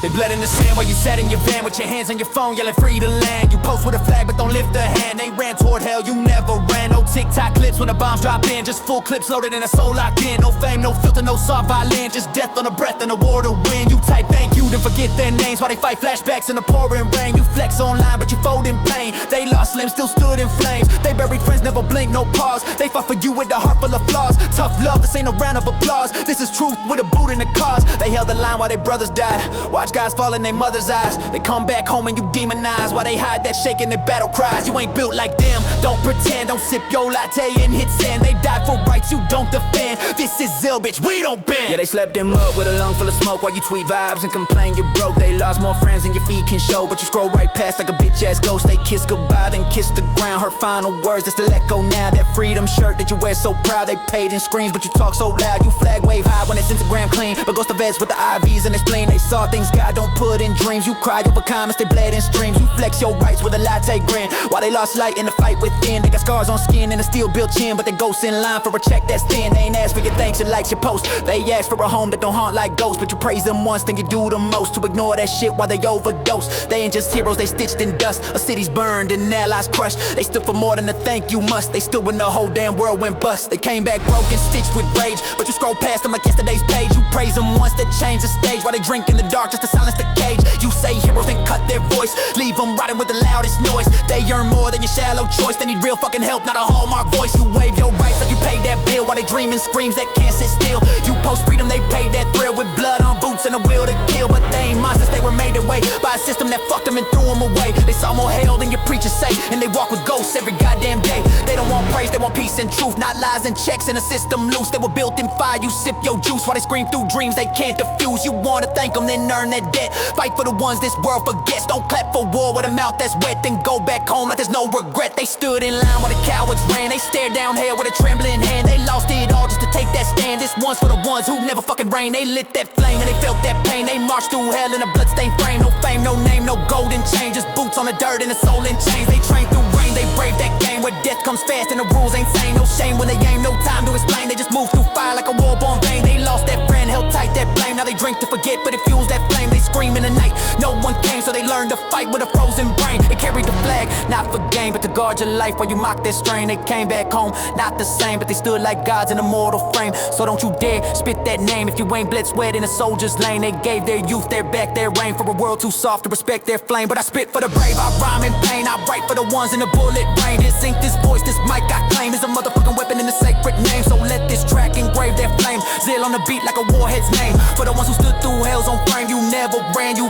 They bled in the sand while you sat in your van with your hands on your phone yelling free to land. You post with a flag but don't lift a hand. They ran toward hell, you never ran. No TikTok clips when the bombs drop in. Just full clips loaded and a soul locked in. No fame, no filter, no soft violin. Just death on the breath and a war to win. You type thank you, then forget their names while they fight flashbacks in the pouring rain. You flex online but you fold in pain. They lost limbs, still stood in flames. They buried friends, never blink, no pause. They fought for you with a heart full of flaws. Tough love, this ain't a round of applause. This is truth with a boot in the cause. They held the line while their brothers died. Watch guys fall in their mother's eyes. They come back home and you demonize while they hide that shake in their battle cries. You ain't built like them, don't pretend. Don't sip your latte and hit sand. They died for rights you don't defend. This is ill, bitch, we don't bend. Yeah, they slept him up with a lung full of smoke while you tweet vibes and complain you're broke. They lost more friends than your feet can show, but you scroll right past like a bitch ass ghost. They kiss goodbye then kiss the ground. Her final words that's to let go now. That freedom shirt that you wear so proud. They paid in screens but you talk so loud. You flag wave high when it's Instagram clean, but goes to vets with the IVs and explain. They saw things God don't put in dreams. You cried over comments, they bled in streams. You flex your rights with a latte grin while they lost light in the fight within. They got scars on skin and a steel built chin, but they ghosts in line for a check that's thin. They ain't ask for your thanks and likes your post. They ask for a home that don't haunt like ghosts, but you praise them once then you do the most to ignore that shit while they overdose. They ain't just heroes, they stitched in dust. A city's burned and allies crushed. They stood for more than a thank you must. They stood when the whole damn world went bust. They came back broken, stitched with rage, but you scroll past them like yesterday's page. You praise them once, they change the stage while they drink in the dark just to silence the cage. You say heroes then cut their voice, leave them riding with the loudest noise. They earn more than your shallow choice. They need real fucking help, not a Hallmark voice. You wave your rights like you paid that bill while they dream in screams that can't sit still. You post freedom, they paid that thrill with blood on boots and a will to kill. But they ain't monsters, they were made away by a system that fucked them and threw them away. They saw more hell than your preachers say, and they walk with ghosts every goddamn day. They don't want praise, they want peace and truth, not lies and checks and a system loose. They were built in fire, you sip your juice while they scream through dreams they can't diffuse. You wanna thank them, then earn that debt. Fight for the ones this world forgets. Don't clap for war with a mouth that's wet, then go back home like there's no regret. They stood in line while the cowards ran. They stared down hell with a trembling hand. They lost it all just to take that stand. This one's for the ones who never fucking rain. They lit that flame and they felt that pain. They marched through hell in a bloodstained frame. No fame, no name, no golden chain, just boots on the dirt and a soul in chains. They trained through rain, they braved that game where death comes fast and the rules ain't sane. No shame when they aim, no time to explain. They just move through fire like a war-born vein. They lost that friend, held tight that blame. Now they drink to forget, but it fuels that flame. They scream in the night, no one came, so they learned to fight with a frozen brain. They carried the flag, not for gain, but to guard your life while you mock their strain. They came back home, not the same, but they stood like gods in a mortal frame. So don't you dare spit that name if you ain't bled sweat in a soldier's lane. They gave their youth, their back, their reign for a world too soft to respect their flame. But I spit for the brave, I rhyme in pain. I write for the ones in the bullet rain. This ink, this voice, this mic I claim is a motherfucking weapon in the sacred name. So let this track engrave their flame. Zeal on the beat like a warhead's name. For the ones who stood through hell's own frame. You never ran, you